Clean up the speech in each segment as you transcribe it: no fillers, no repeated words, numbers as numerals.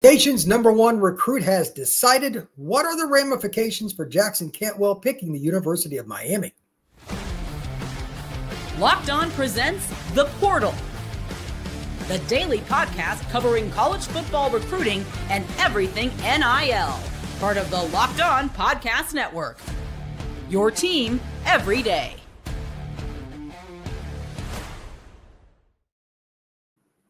Nation's #1 recruit has decided. What are the ramifications for Jackson Cantwell picking the University of Miami? Locked On presents The Portal, the daily podcast covering college football recruiting and everything NIL. Part of the Locked On Podcast Network. Your team every day.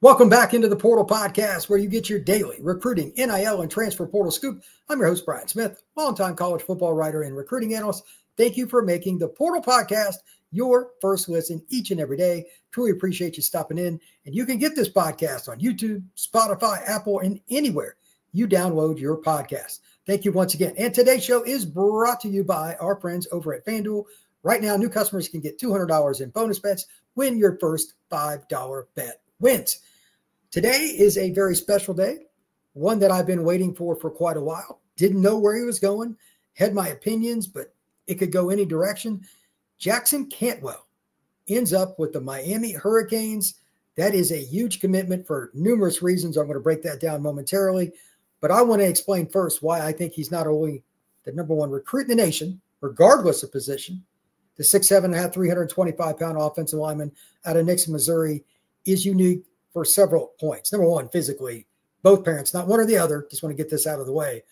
Welcome back into the Portal Podcast, where you get your daily recruiting, NIL, and transfer portal scoop. I'm your host, Brian Smith, longtime college football writer and recruiting analyst. Thank you for making the Portal Podcast your first listen each and every day. Truly appreciate you stopping in. And you can get this podcast on YouTube, Spotify, Apple, and anywhere you download your podcast. Thank you once again. And today's show is brought to you by our friends over at FanDuel. Right now, new customers can get $200 in bonus bets when your first $5 bet wins. Today is a very special day, one that I've been waiting for quite a while. Didn't know where he was going, had my opinions, but it could go any direction. Jackson Cantwell ends up with the Miami Hurricanes. That is a huge commitment for numerous reasons. I'm going to break that down momentarily, but I want to explain first why I think he's not only the #1 recruit in the nation, regardless of position. The 6'7.5", 325-pound offensive lineman out of Nixon, Missouri is unique for several points. #1, physically, both parents, not one or the other, just want to get this out of the way,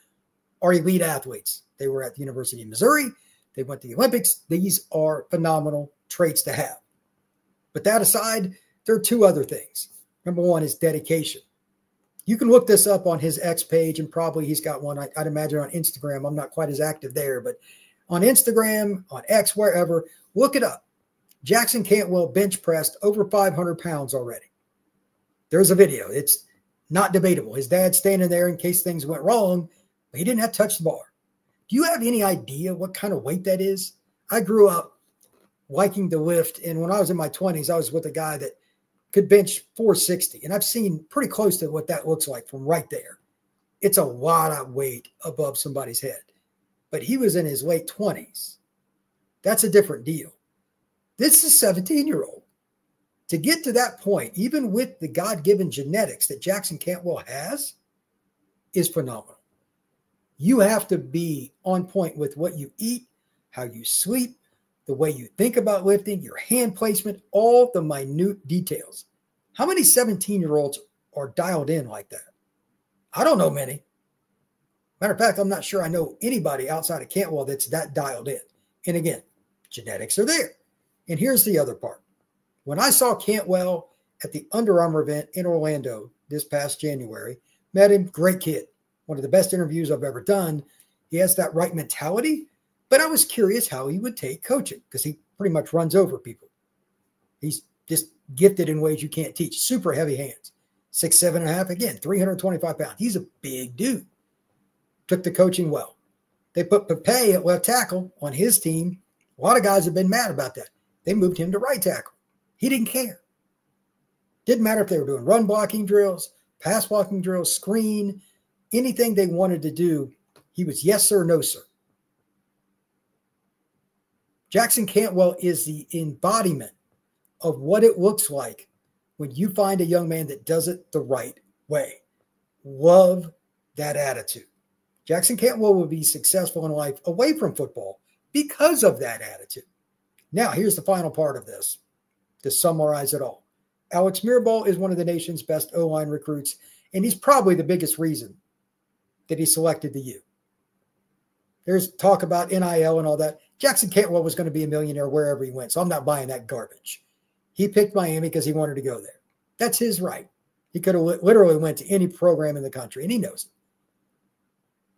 are elite athletes. They were at the University of Missouri. They went to the Olympics. These are phenomenal traits to have. But that aside, there are two other things. #1 is dedication. You can look this up on his X page, and probably he's got one, I'd imagine, on Instagram. I'm not quite as active there, but on Instagram, on X, wherever, look it up. Jackson Cantwell bench pressed over 500 pounds already. There's a video. It's not debatable. His dad's standing there in case things went wrong, but he didn't have to touch the bar. Do you have any idea what kind of weight that is? I grew up liking to lift, and when I was in my 20s, I was with a guy that could bench 460, and I've seen pretty close to what that looks like from right there. It's a lot of weight above somebody's head, but he was in his late 20s. That's a different deal. This is a 17-year-old. To get to that point, even with the God-given genetics that Jackson Cantwell has, is phenomenal. You have to be on point with what you eat, how you sleep, the way you think about lifting, your hand placement, all the minute details. How many 17-year-olds are dialed in like that? I don't know many. Matter of fact, I'm not sure I know anybody outside of Cantwell that's that dialed in. And again, genetics are there. And here's the other part. When I saw Cantwell at the Under Armour event in Orlando this past January, met him, great kid. One of the best interviews I've ever done. He has that right mentality, but I was curious how he would take coaching because he pretty much runs over people. He's just gifted in ways you can't teach. Super heavy hands. 6'7.5", again, 325 pounds. He's a big dude. Took the coaching well. They put Pepe at left tackle on his team. A lot of guys have been mad about that. They moved him to right tackle. He didn't care. Didn't matter if they were doing run blocking drills, pass blocking drills, screen, anything they wanted to do. He was yes, sir, no, sir. Jackson Cantwell is the embodiment of what it looks like when you find a young man that does it the right way. Love that attitude. Jackson Cantwell will be successful in life away from football because of that attitude. Now, here's the final part of this. To summarize it all, Alex Mirabal is one of the nation's best O-line recruits, and he's probably the biggest reason that he selected the U. There's talk about NIL and all that. Jackson Cantwell was going to be a millionaire wherever he went, so I'm not buying that garbage. He picked Miami because he wanted to go there. That's his right. He could have literally went to any program in the country, and he knows it.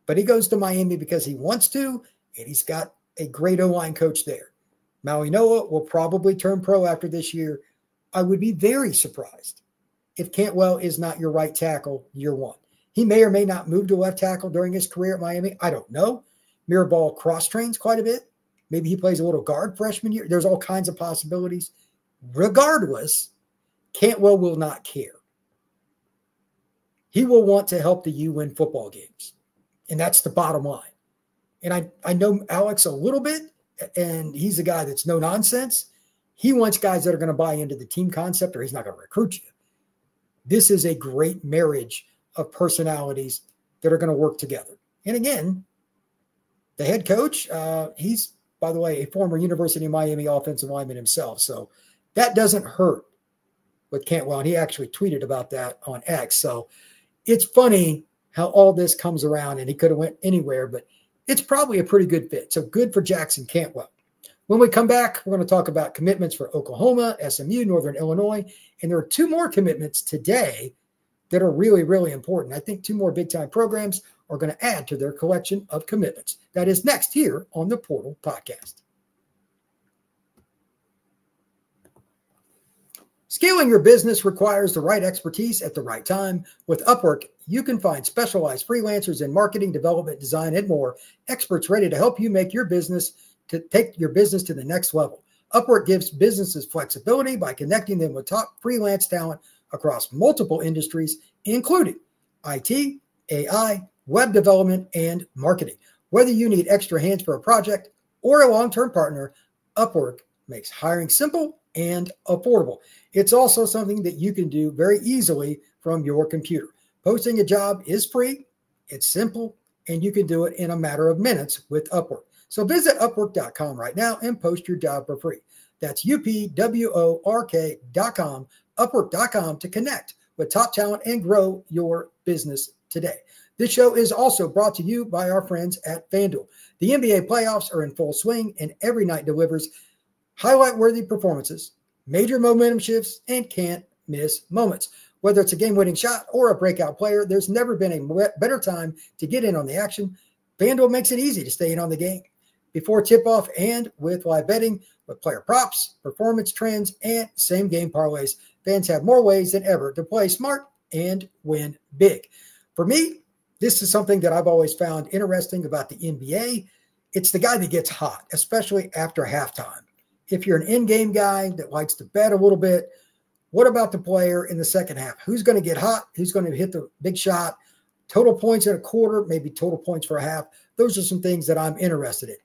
But he goes to Miami because he wants to, and he's got a great O-line coach there. Maui Noah will probably turn pro after this year. I would be very surprised if Cantwell is not your right tackle year one. He may or may not move to left tackle during his career at Miami. I don't know. Mirabal cross-trains quite a bit. Maybe he plays a little guard freshman year. There's all kinds of possibilities. Regardless, Cantwell will not care. He will want to help the U win football games. And that's the bottom line. And I know Alex a little bit, and he's a guy that's no nonsense. He wants guys that are going to buy into the team concept, or he's not going to recruit you. This is a great marriage of personalities that are going to work together. And again, the head coach, he's, by the way, a former University of Miami offensive lineman himself. So that doesn't hurt with Cantwell. And he actually tweeted about that on X. So it's funny how all this comes around, and he could have went anywhere, but it's probably a pretty good fit. So good for Jackson Cantwell. When we come back, we're going to talk about commitments for Oklahoma, SMU, Northern Illinois, and there are 2 more commitments today that are really, really important. I think 2 more big-time programs are going to add to their collection of commitments. That is next here on the Portal Podcast. Scaling your business requires the right expertise at the right time. With Upwork, you can find specialized freelancers in marketing, development, design, and more, experts ready to help you make your business to take your business to the next level. Upwork gives businesses flexibility by connecting them with top freelance talent across multiple industries, including IT, AI, web development, and marketing. Whether you need extra hands for a project or a long-term partner, Upwork makes hiring simple and affordable. It's also something that you can do very easily from your computer. Posting a job is free, it's simple, and you can do it in a matter of minutes with Upwork. So visit Upwork.com right now and post your job for free. That's UPWORK.com, Upwork.com to connect with top talent and grow your business today. This show is also brought to you by our friends at FanDuel. The NBA playoffs are in full swing, and every night delivers highlight-worthy performances, major momentum shifts, and can't-miss moments. Whether it's a game-winning shot or a breakout player, there's never been a better time to get in on the action. FanDuel makes it easy to stay in on the game. Before tip-off and with live betting, with player props, performance trends, and same-game parlays, fans have more ways than ever to play smart and win big. For me, this is something that I've always found interesting about the NBA. It's the guy that gets hot, especially after halftime. If you're an in-game guy that likes to bet a little bit, what about the player in the second half? Who's going to get hot? Who's going to hit the big shot? Total points in a quarter, maybe total points for a half. Those are some things that I'm interested in.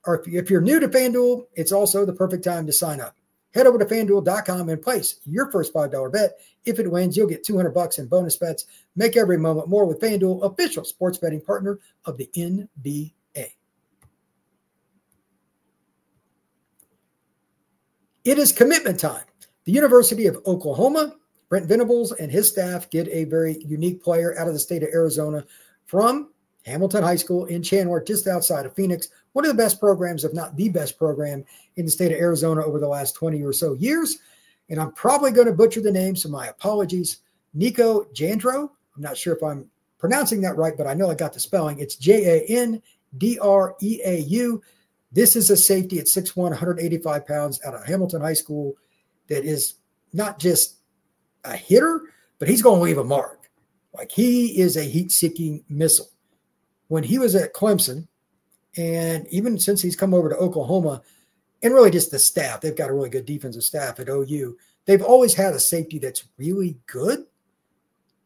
Or if you're new to FanDuel, it's also the perfect time to sign up. Head over to FanDuel.com and place your first $5 bet. If it wins, you'll get $200 in bonus bets. Make every moment more with FanDuel, official sports betting partner of the NBA. It is commitment time. The University of Oklahoma, Brent Venables and his staff get a very unique player out of the state of Arizona from Hamilton High School in Chandler, just outside of Phoenix. One of the best programs, if not the best program in the state of Arizona over the last 20 or so years. And I'm probably going to butcher the name, so my apologies. Nico Jandreau. I'm not sure if I'm pronouncing that right, but I know I got the spelling. It's Jandreau. This is a safety at 6'1", 185 pounds out of Hamilton High School that is not just a hitter, but he's going to leave a mark. Like, he is a heat-seeking missile. When he was at Clemson, and even since he's come over to Oklahoma, and really just the staff, they've got a really good defensive staff at OU. They've always had a safety that's really good,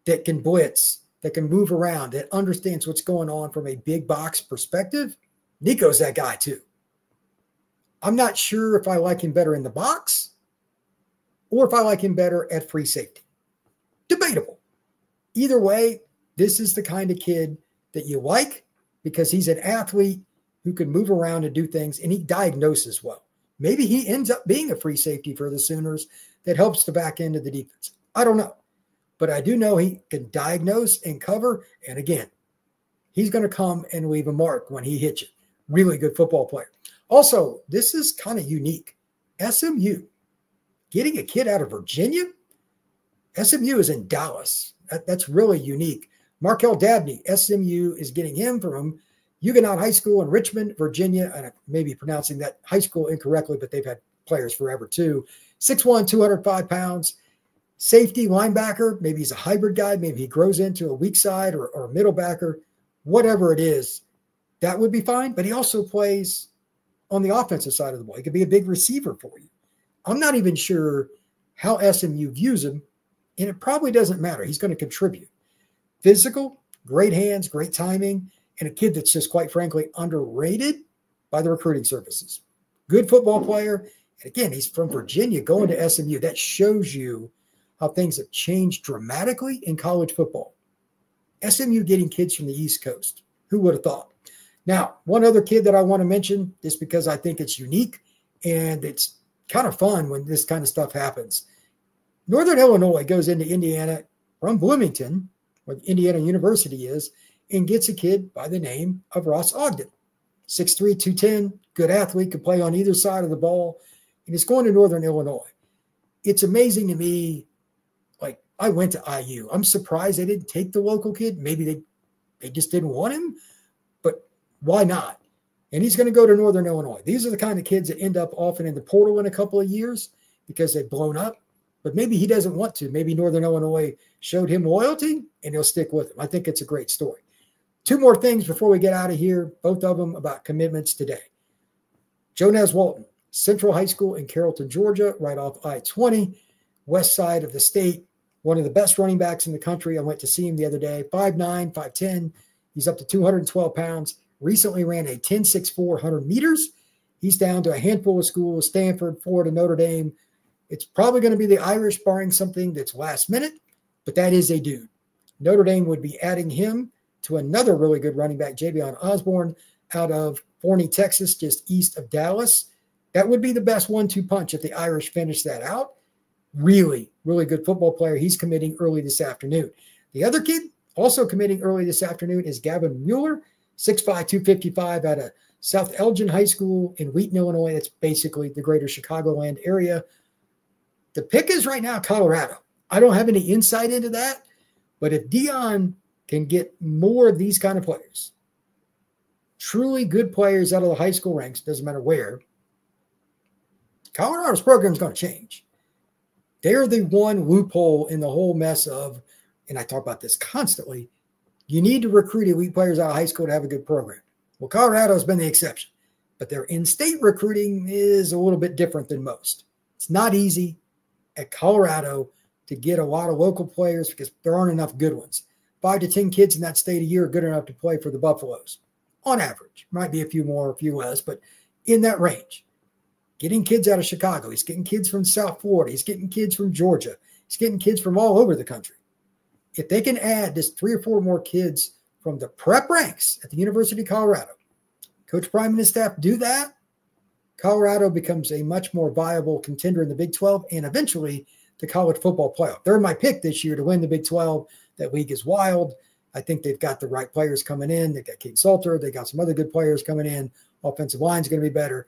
that can blitz, that can move around, that understands what's going on from a big box perspective. Nico's that guy too. I'm not sure if I like him better in the box or if I like him better at free safety. Debatable. Either way, this is the kind of kid that you like because he's an athlete who can move around and do things, and he diagnoses well. Maybe he ends up being a free safety for the Sooners that helps the back end of the defense. I don't know. But I do know he can diagnose and cover, and again, he's going to come and leave a mark when he hits you. Really good football player. Also, this is kind of unique. SMU, getting a kid out of Virginia? SMU is in Dallas. That's really unique. Markel Dabney, SMU is getting him from Huguenot High School in Richmond, Virginia. And I may be pronouncing that high school incorrectly, but they've had players forever too. 6'1", 205 pounds. Safety, linebacker. Maybe he's a hybrid guy. Maybe he grows into a weak side or a middle backer. Whatever it is, that would be fine. But he also plays on the offensive side of the ball. He could be a big receiver for you. I'm not even sure how SMU views him, and it probably doesn't matter. He's going to contribute. Physical, great hands, great timing, and a kid that's just, quite frankly, underrated by the recruiting services. Good football player. And again, he's from Virginia going to SMU. That shows you how things have changed dramatically in college football. SMU getting kids from the East Coast. Who would have thought? Now, one other kid that I want to mention, just because I think it's unique and it's kind of fun when this kind of stuff happens. Northern Illinois goes into Indiana from Bloomington, where Indiana University is, and gets a kid by the name of Ross Ogden. 6'3", 210, good athlete, could play on either side of the ball, and he's going to Northern Illinois. It's amazing to me. Like, I went to IU. I'm surprised they didn't take the local kid. Maybe they just didn't want him, but why not? And he's going to go to Northern Illinois. These are the kind of kids that end up often in the portal in a couple of years because they've blown up, but maybe he doesn't want to. Maybe Northern Illinois showed him loyalty and he'll stick with him. I think it's a great story. Two more things before we get out of here, both of them about commitments today. Jonez Walton, Central High School in Carrollton, Georgia, right off I-20, west side of the state, one of the best running backs in the country. I went to see him the other day, 5'9", 5'10". He's up to 212 pounds. Recently ran a 10.64 100 meters. He's down to a handful of schools, Stanford, Florida, Notre Dame. It's probably going to be the Irish, barring something that's last minute, but that is a dude. Notre Dame would be adding him to another really good running back, Javion Osborne, out of Forney, Texas, just east of Dallas. That would be the best 1-2 punch if the Irish finish that out. Really, really good football player. He's committing early this afternoon. The other kid also committing early this afternoon is Gavin Mueller, 6'5", 255 out of South Elgin High School in Wheaton, Illinois. That's basically the greater Chicagoland area. The pick is right now Colorado. I don't have any insight into that, but if Dion can get more of these kind of players, truly good players out of the high school ranks, doesn't matter where, Colorado's program is going to change. They're the one loophole in the whole mess of, and I talk about this constantly, you need to recruit elite players out of high school to have a good program. Well, Colorado has been the exception, but their in-state recruiting is a little bit different than most. It's not easy at Colorado to get a lot of local players because there aren't enough good ones. 5 to 10 kids in that state a year are good enough to play for the Buffaloes. On average, might be a few more, a few less, but in that range. Getting kids out of Chicago. He's getting kids from South Florida. He's getting kids from Georgia. He's getting kids from all over the country. If they can add just 3 or 4 more kids from the prep ranks at the University of Colorado, Coach Prime and his staff do that, Colorado becomes a much more viable contender in the Big 12 and eventually the college football playoff. They're my pick this year to win the Big 12. That league is wild. I think they've got the right players coming in. They've got Kate Salter. They got some other good players coming in. Offensive line is going to be better.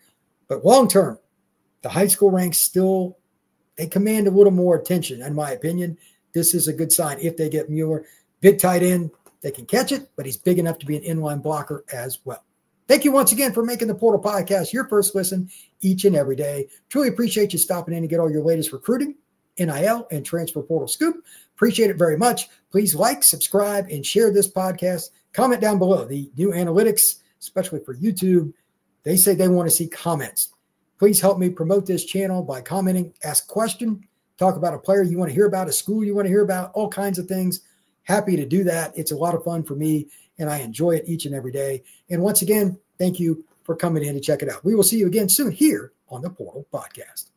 But long term, the high school ranks still, they command a little more attention, in my opinion. This is a good sign if they get Mueller. Big tight end, they can catch it, but he's big enough to be an inline blocker as well. Thank you once again for making the Portal Podcast your first listen each and every day. Truly appreciate you stopping in to get all your latest recruiting, NIL, and transfer portal scoop. Appreciate it very much. Please like, subscribe, and share this podcast. Comment down below. The new analytics, especially for YouTube, they say they want to see comments. Please help me promote this channel by commenting, ask a question, talk about a player you want to hear about, a school you want to hear about, all kinds of things. Happy to do that. It's a lot of fun for me, and I enjoy it each and every day. And once again, thank you for coming in to check it out. We will see you again soon here on the Portal Podcast.